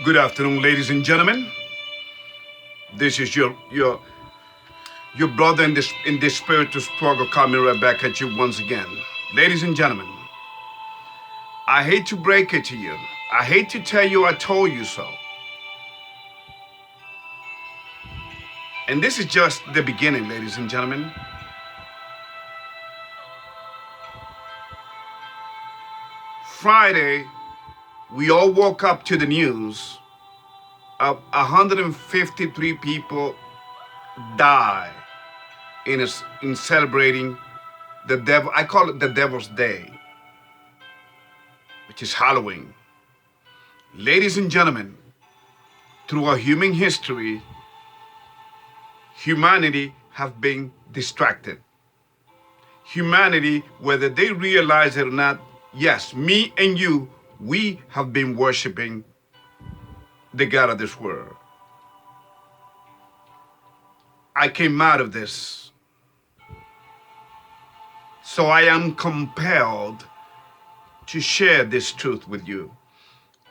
Good afternoon, ladies and gentlemen. This is your brother in this spiritual struggle coming right back at you once again. Ladies and gentlemen, I hate to break it to you. I hate to tell you I told you so. And this is just the beginning, ladies and gentlemen. Friday, we all woke up to the news of 153 people die in celebrating the devil. I call it the Devil's Day, which is Halloween. Ladies and gentlemen, through our human history, humanity have been distracted. Humanity, whether they realize it or not, yes, me and you, we have been worshiping the God of this world. I came out of this, so I am compelled to share this truth with you.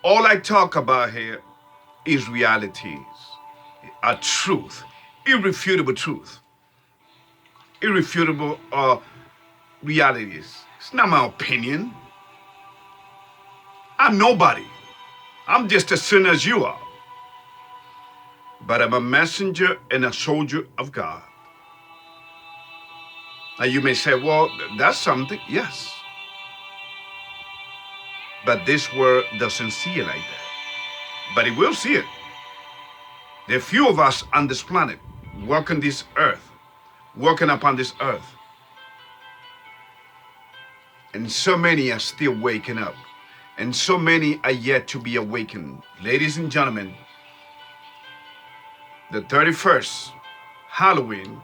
All I talk about here is realities, a truth, irrefutable truth, irrefutable realities. It's not my opinion. I'm nobody. I'm just as sinner as you are. But I'm a messenger and a soldier of God. Now you may say, well, that's something. Yes. But this world doesn't see it like that. But it will see it. There are few of us on this planet walking this earth, walking upon this earth. And so many are still waking up. And so many are yet to be awakened. Ladies and gentlemen, the 31st, Halloween,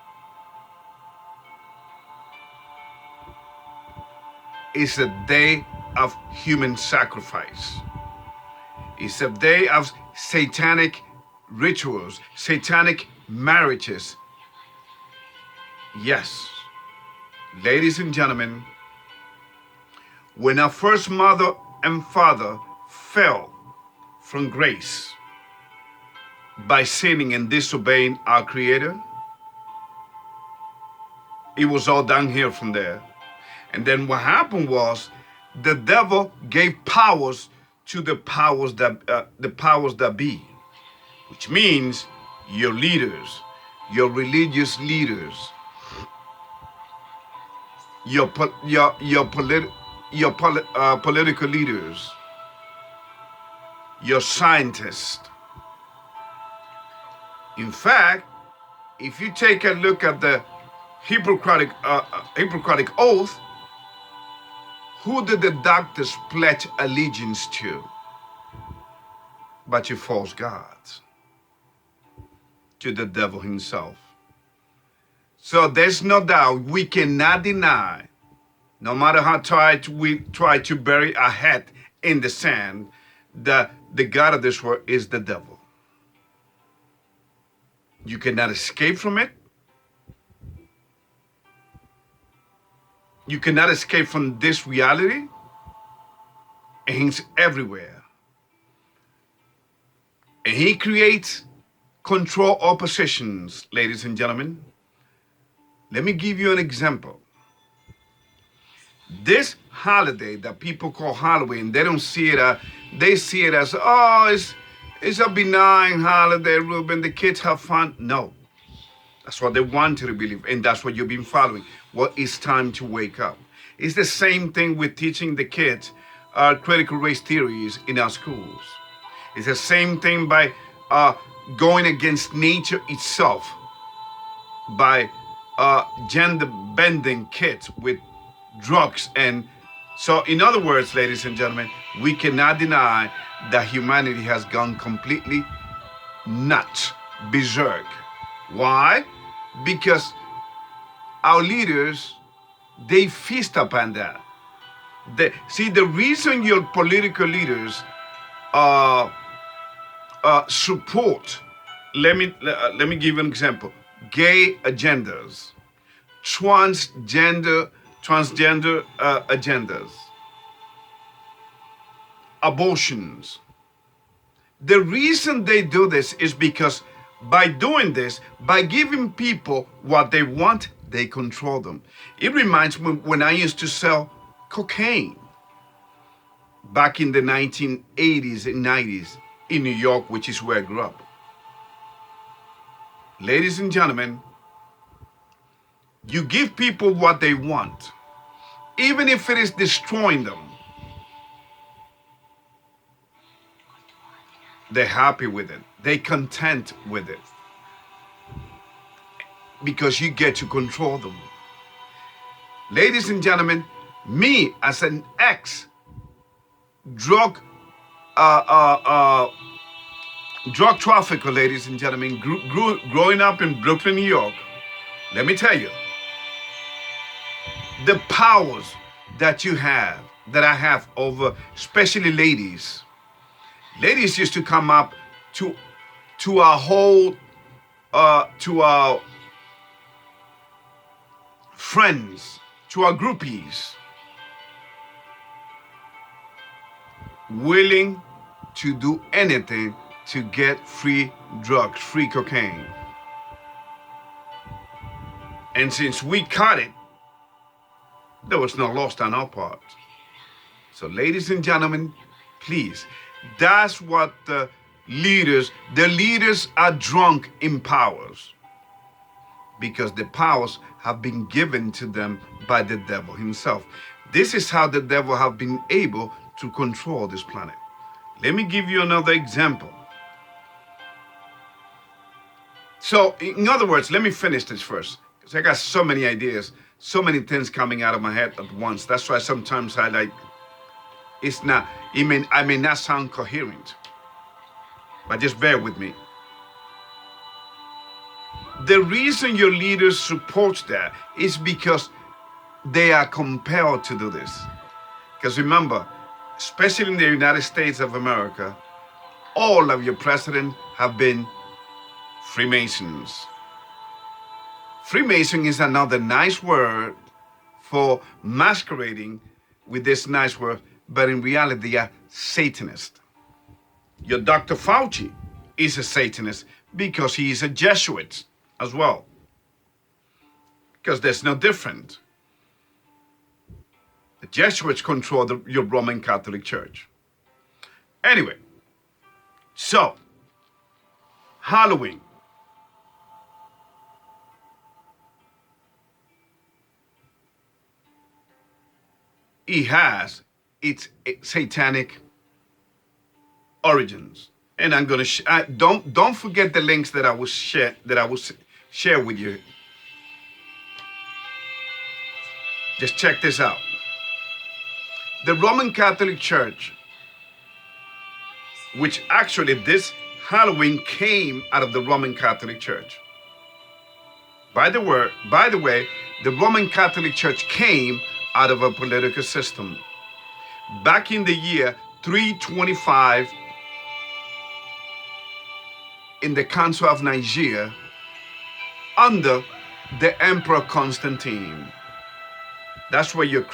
is a day of human sacrifice. It's a day of satanic rituals, satanic marriages. Yes, ladies and gentlemen, when our first mother and father fell from grace by sinning and disobeying our Creator, it was all downhill from there. And then what happened was the devil gave powers to the powers that be, which means your leaders, your religious leaders, your political leaders, your scientists. In fact, if you take a look at the Hippocratic oath, who did the doctors pledge allegiance to? But your false gods, to the devil himself. So there's no doubt, we cannot deny, no matter how we try to bury our head in the sand, that the God of this world is the devil. You cannot escape from it. You cannot escape from this reality. And he's everywhere. And he creates control oppositions, ladies and gentlemen. Let me give you an example. This holiday that people call Halloween, they don't see it, they see it as, oh, it's a benign holiday, Ruben, the kids have fun. No, that's what they want you to believe, and that's what you've been following. Well, it's time to wake up. It's the same thing with teaching the kids critical race theories in our schools. It's the same thing by going against nature itself, by gender bending kids with drugs. And so, in other words, ladies and gentlemen, we cannot deny that humanity has gone completely nuts, berserk. Why? Because our leaders, they feast upon that. See, the reason your political leaders support, let me give you an example, gay agendas, transgender agendas, abortions, The reason they do this is because by doing this, by giving people what they want, they control them. It reminds me when I used to sell cocaine back in the 1980s and 90s in New York, which is where I grew up. Ladies and gentlemen, you give people what they want, even if it is destroying them. They're happy with it. They're content with it. Because you get to control them. Ladies and gentlemen, me as an ex-drug drug trafficker, ladies and gentlemen, growing up in Brooklyn, New York, let me tell you, the powers that I have over, especially ladies. Ladies used to come up to our whole, to our friends, to our groupies, willing to do anything to get free drugs, free cocaine. And since we caught it, there was no loss on our part. So ladies and gentlemen, please, that's what the leaders are drunk in powers, because the powers have been given to them by the devil himself. This is how the devil have been able to control this planet. Let me give you another example. So, in other words, let me finish this first, because I got so many ideas, so many things coming out of my head at once. That's why sometimes I may not sound coherent, but just bear with me. The reason your leaders support that is because they are compelled to do this. Because remember, especially in the United States of America, all of your presidents have been Freemasons. Freemason is another nice word for masquerading with this nice word, but in reality they are Satanists. Your Dr. Fauci is a Satanist because he is a Jesuit as well. Because there's no different. The Jesuits control your Roman Catholic Church. Anyway, so Halloween. It has its satanic origins, and I'm gonna don't forget the links that I will share with you. Just check this out. The Roman Catholic Church, which actually this Halloween came out of the Roman Catholic Church. By the way, the Roman Catholic Church came out of a political system. Back in the year 325, in the Council of Nicaea, under the Emperor Constantine. That's where your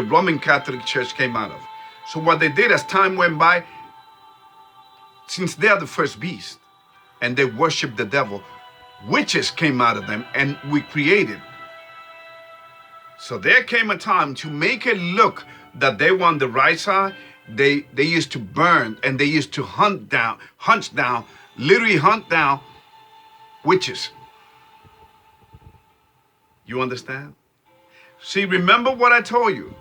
Roman Catholic Church came out of. So what they did as time went by, since they are the first beast and they worship the devil, witches came out of them and we created. So there came a time to make it look that they were on the right side. They used to burn and they used to hunt down witches. You understand? See, remember what I told you,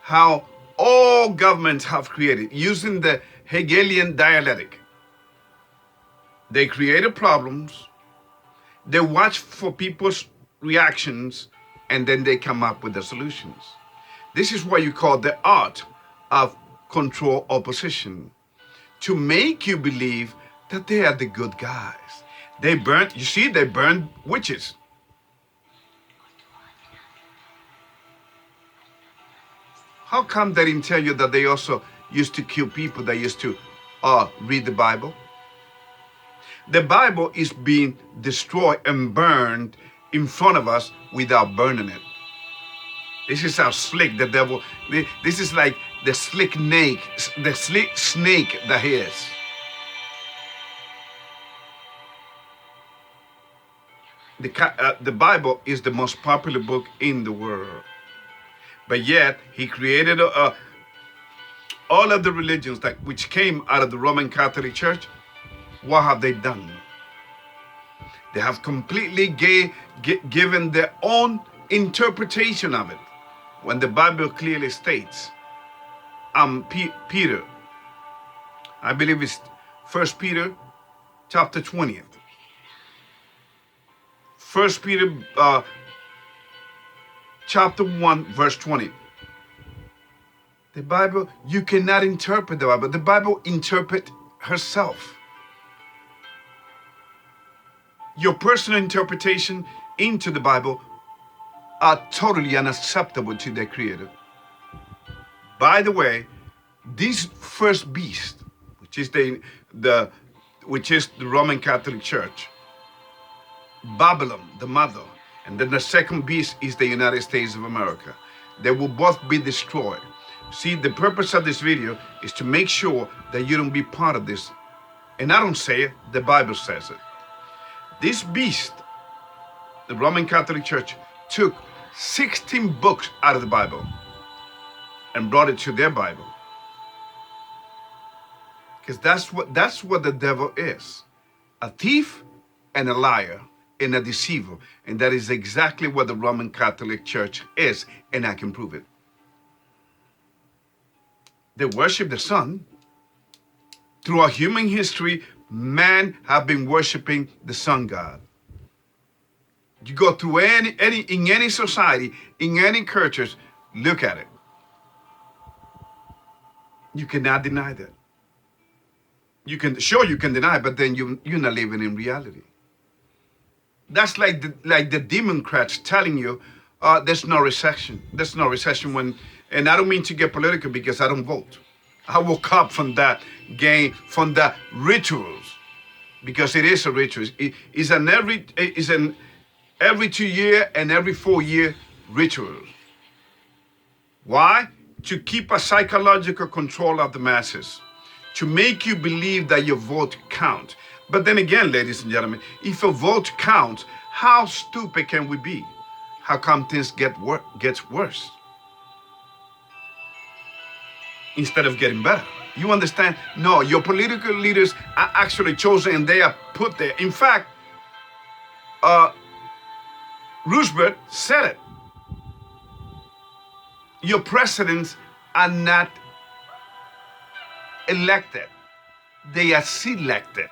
how all governments have created using the Hegelian dialectic. They created problems, they watch for people's reactions, and then they come up with the solutions. This is what you call the art of control opposition, to make you believe that they are the good guys. They burned witches. How come they didn't tell you that they also used to kill people that used to read the Bible? The Bible is being destroyed and burned in front of us without burning it. This is how slick the devil, this is like the slick snake that he is. the Bible is the most popular book in the world. But yet, he created all of the religions which came out of the Roman Catholic Church. What have they done? They have completely given their own interpretation of it, when the Bible clearly states, Peter, I believe it's 1 Peter chapter 20. 1 Peter chapter 1 verse 20. The Bible, you cannot interpret the Bible. The Bible interprets herself. Your personal interpretation into the Bible are totally unacceptable to their Creator. By the way, this first beast, which is the Roman Catholic Church, Babylon, the mother, and then the second beast is the United States of America. They will both be destroyed. See, the purpose of this video is to make sure that you don't be part of this. And I don't say it, the Bible says it. This beast, the Roman Catholic Church, took 16 books out of the Bible and brought it to their Bible. Because that's what the devil is. A thief and a liar and a deceiver. And that is exactly what the Roman Catholic Church is, and I can prove it. They worship the sun. Throughout human history, man have been worshiping the sun god. You go through in any society, in any cultures, look at it. You cannot deny that. You can deny, but then you're not living in reality. That's like the Democrats telling you there's no recession. There's no recession when, and I don't mean to get political because I don't vote. I woke up from that game, from the rituals, because it is a ritual. It's an every 2 year and every 4 year rituals. Why? To keep a psychological control of the masses, to make you believe that your vote counts. But then again, ladies and gentlemen, if a vote counts, how stupid can we be? How come things gets worse instead of getting better? You understand? No, your political leaders are actually chosen and they are put there. In fact, Roosevelt said it. Your presidents are not elected. They are selected.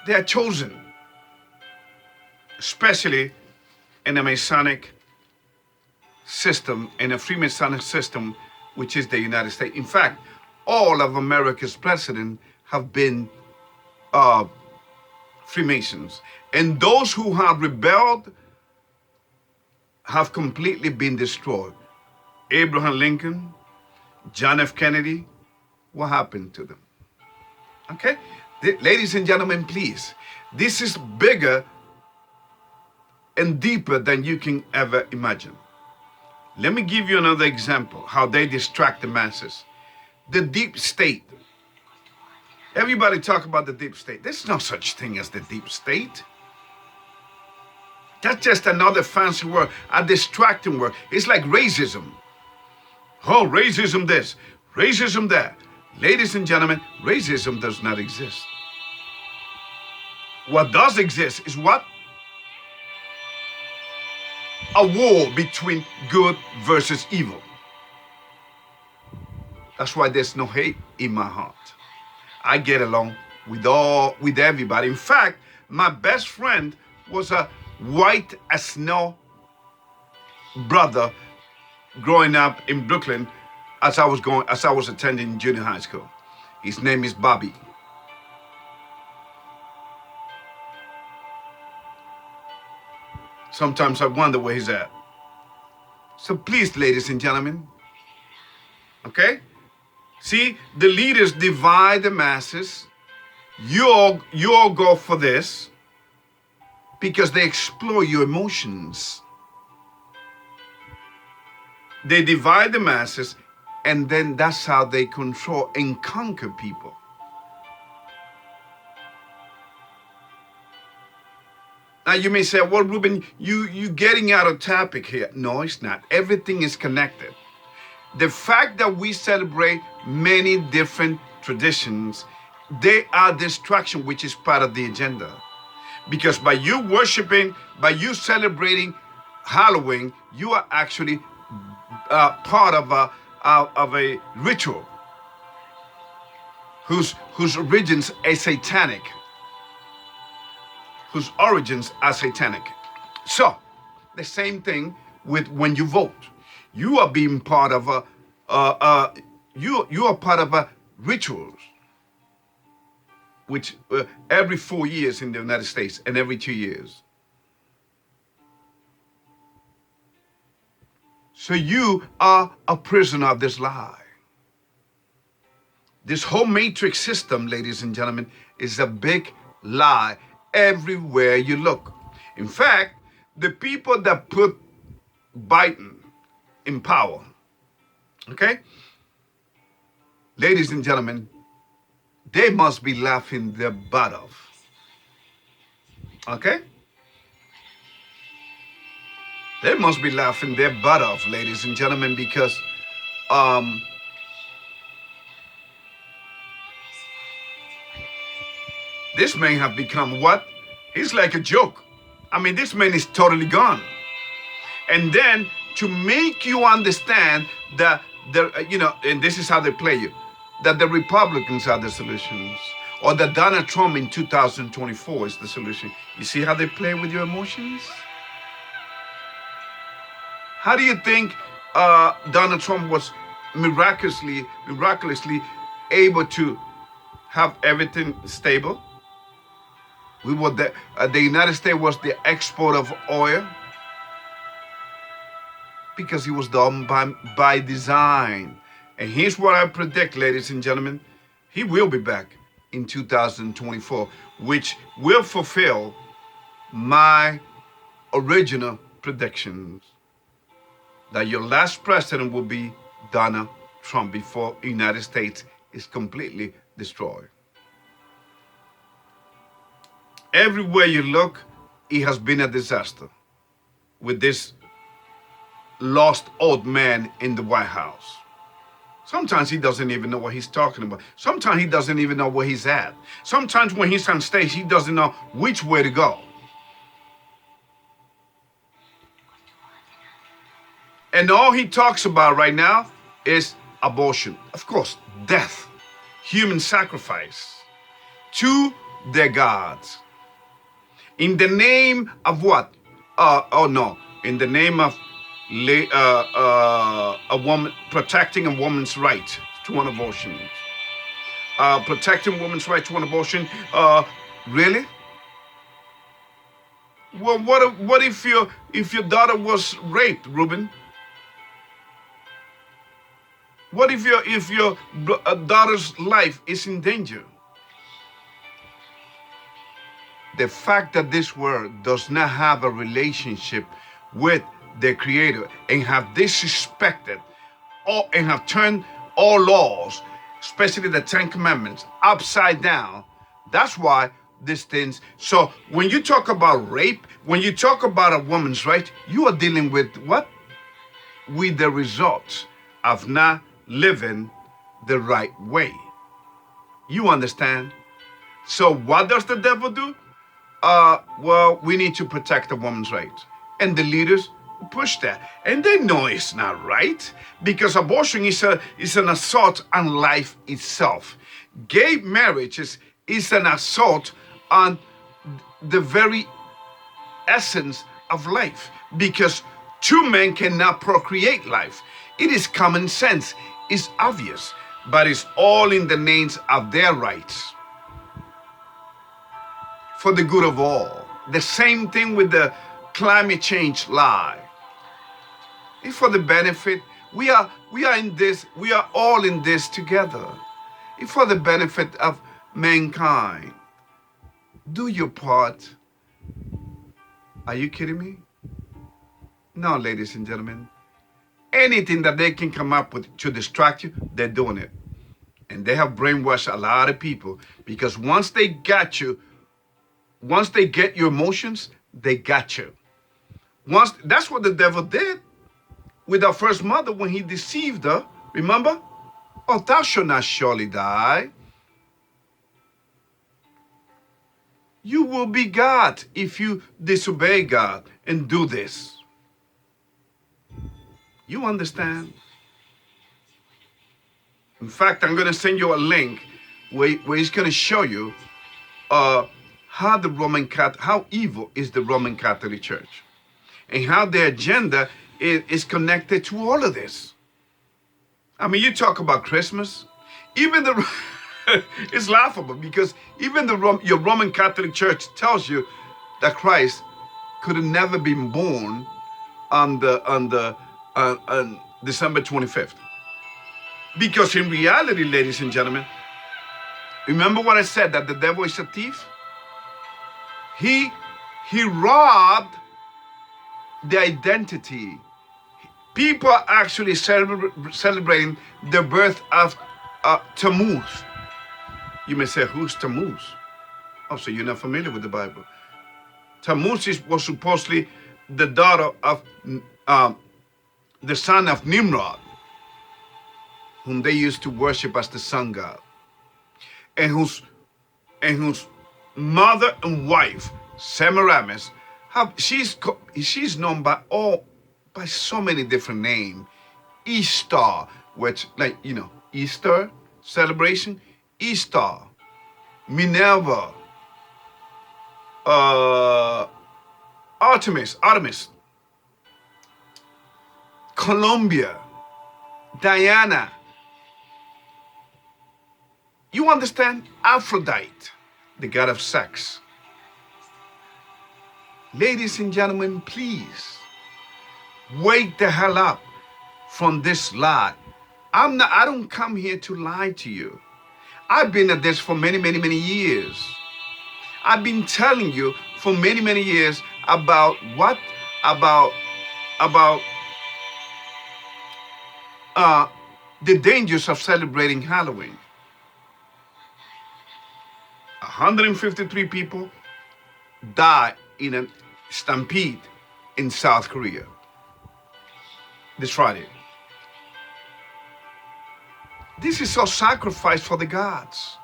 They are chosen. Especially in a Masonic system, in a Freemasonic system, which is the United States. In fact, all of America's presidents have been Freemasons. And those who have rebelled have completely been destroyed. Abraham Lincoln, John F. Kennedy, what happened to them? Okay? Ladies and gentlemen, please, this is bigger and deeper than you can ever imagine. Let me give you another example, how they distract the masses. The deep state. Everybody talk about the deep state. There's no such thing as the deep state. That's just another fancy word, a distracting word. It's like racism. Oh, racism this, racism that. Ladies and gentlemen, racism does not exist. What does exist is what? A war between good versus evil. That's why there's no hate in my heart. I get along with everybody. In fact, my best friend was a white as snow brother growing up in Brooklyn as I was attending junior high school. His name is Bobby. Sometimes I wonder where he's at. So please, ladies and gentlemen, okay? See, the leaders divide the masses. You all go for this because they explore your emotions. They divide the masses, and then that's how they control and conquer people. Now you may say, well, Ruben, you getting out of topic here. No, it's not. Everything is connected. The fact that we celebrate many different traditions, they are distraction, which is part of the agenda. Because by you worshiping, by you celebrating Halloween, you are actually part of a ritual whose origins are satanic. Whose origins are satanic. So, the same thing with when you vote. You are being part of you are part of a rituals, which every 4 years in the United States and every 2 years. So you are a prisoner of this lie. This whole matrix system, ladies and gentlemen, is a big lie everywhere you look. In fact, the people that put Biden in power, okay? Ladies and gentlemen, they must be laughing their butt off. Okay? They must be laughing their butt off, ladies and gentlemen, because this man have become what? He's like a joke. I mean, this man is totally gone. And then to make you understand that and this is how they play you, that the Republicans are the solutions, or that Donald Trump in 2024 is the solution. You see how they play with your emotions? How do you think Donald Trump was miraculously able to have everything stable? We were the United States was the export of oil because it was done by design. And here's what I predict, ladies and gentlemen. He will be back in 2024, which will fulfill my original predictions that your last president will be Donald Trump before the United States is completely destroyed. Everywhere you look, it has been a disaster with this lost old man in the White House. Sometimes he doesn't even know what he's talking about. Sometimes he doesn't even know where he's at. Sometimes when he's on stage, he doesn't know which way to go. And all he talks about right now is abortion. Of course, death, human sacrifice to their gods. In the name of what? In the name of a woman, protecting a woman's right to an abortion. Protecting women's right to an abortion. Really? Well, what if your daughter was raped, Ruben? What if your daughter's life is in danger? The fact that this world does not have a relationship with the Creator and have disrespected and have turned all laws, especially the 10 Commandments, upside down, that's why these things. So when you talk about rape, when you talk about a woman's right, you are dealing with what? With the results of not living the right way. You understand? So what does the devil do? Well, we need to protect a woman's rights. And the leaders push that. And they know it's not right because abortion is an assault on life itself. Gay marriage is an assault on the very essence of life because two men cannot procreate life. It is common sense. It's obvious, but it's all in the names of their rights. For the good of all. The same thing with the climate change lie. It's for the benefit. We are in this, we are all in this together. It's for the benefit of mankind. Do your part. Are you kidding me? No, ladies and gentlemen. Anything that they can come up with to distract you, they're doing it. And they have brainwashed a lot of people because once they got you, once they get your emotions, they got you. Once that's what the devil did with our first mother when he deceived her. Remember? Oh, thou shalt not surely die. You will be God if you disobey God and do this. You understand? In fact, I'm going to send you a link where he's going to show you how evil is the Roman Catholic Church, and how their agenda is connected to all of this. I mean, you talk about Christmas, even the it's laughable because even your Roman Catholic Church tells you that Christ could have never been born on December 25th. Because in reality, ladies and gentlemen, remember what I said, that the devil is a thief? He robbed the identity. People are actually celebrating the birth of Tammuz. You may say, who's Tammuz? Oh, so you're not familiar with the Bible. Tammuz was supposedly the daughter of the son of Nimrod, whom they used to worship as the sun god, and whose mother and wife, Semiramis, she's known by so many different names. Easter, which, like, Easter celebration, Easter, Minerva, Artemis, Columbia, Diana. You understand? Aphrodite, the god of sex. Ladies and gentlemen, please wake the hell up from this lie. I don't come here to lie to you. I've been at this for many, many, many years. I've been telling you for many, many years about the dangers of celebrating Halloween. 153 people died in a stampede in South Korea this Friday. This is all sacrifice for the gods.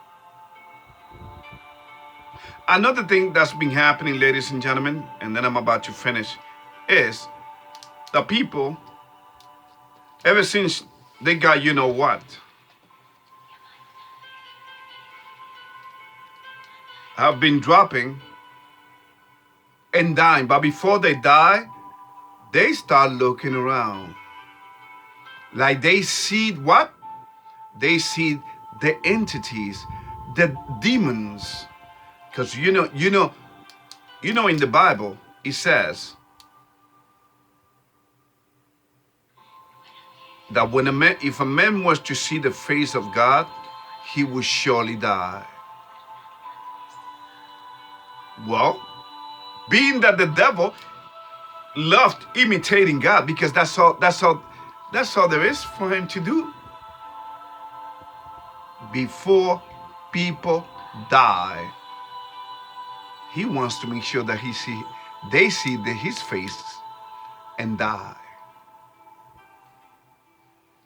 Another thing that's been happening, ladies and gentlemen, and then I'm about to finish, is the people, ever since they got you know what, have been dropping and dying. But before they die, they start looking around. Like they see what? They see the entities, the demons. Because you know in the Bible, it says that if a man was to see the face of God, he would surely die. Well, being that the devil loved imitating God, because that's all there is for him to do. Before people die, he wants to make sure that they see his face and die.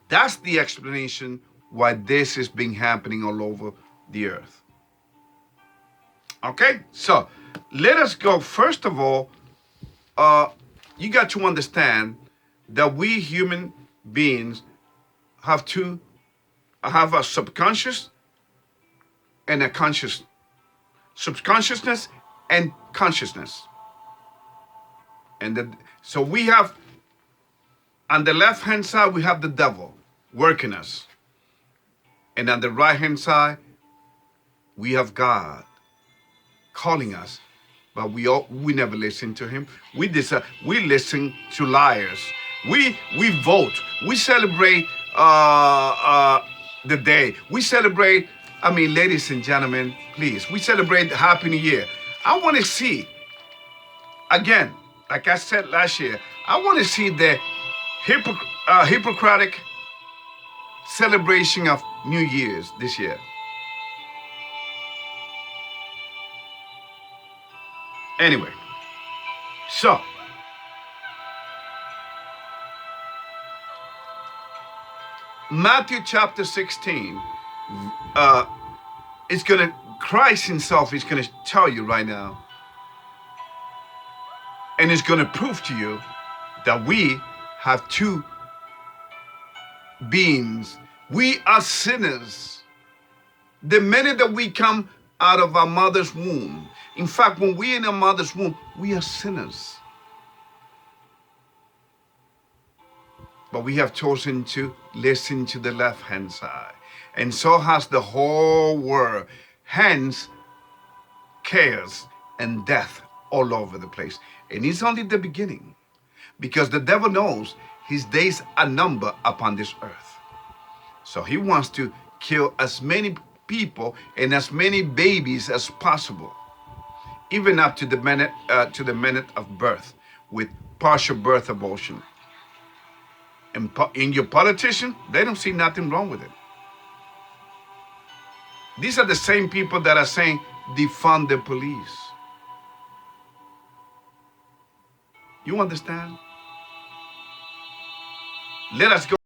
That's the explanation why this is being happening all over the earth. Okay, so let us go. First of all, you got to understand that we human beings have a subconscious and a conscious. Subconsciousness and consciousness. So we have, on the left-hand side, we have the devil working us. And on the right-hand side, we have God calling us. But we never listen to him. We listen to liars. We vote. We celebrate the day. We celebrate, ladies and gentlemen, please, we celebrate the Happy New Year. I want to see, again, like I said last year, I want to see the Hippocratic celebration of New Year's this year. Anyway, So, Matthew chapter 16, it's gonna, Christ himself is gonna tell you right now, and it's gonna prove to you that we have two beings. We are sinners. The minute that we come out of our mother's womb, in fact, when we're in our mother's womb, we are sinners. But we have chosen to listen to the left-hand side. And so has the whole world. Hence, chaos and death all over the place. And it's only the beginning. Because the devil knows his days are numbered upon this earth. So he wants to kill as many people and as many babies as possible, even up to the minute of birth, with partial birth abortion. And in your politician, they don't see nothing wrong with it. These are the same people that are saying, defund the police. You understand? Let us go.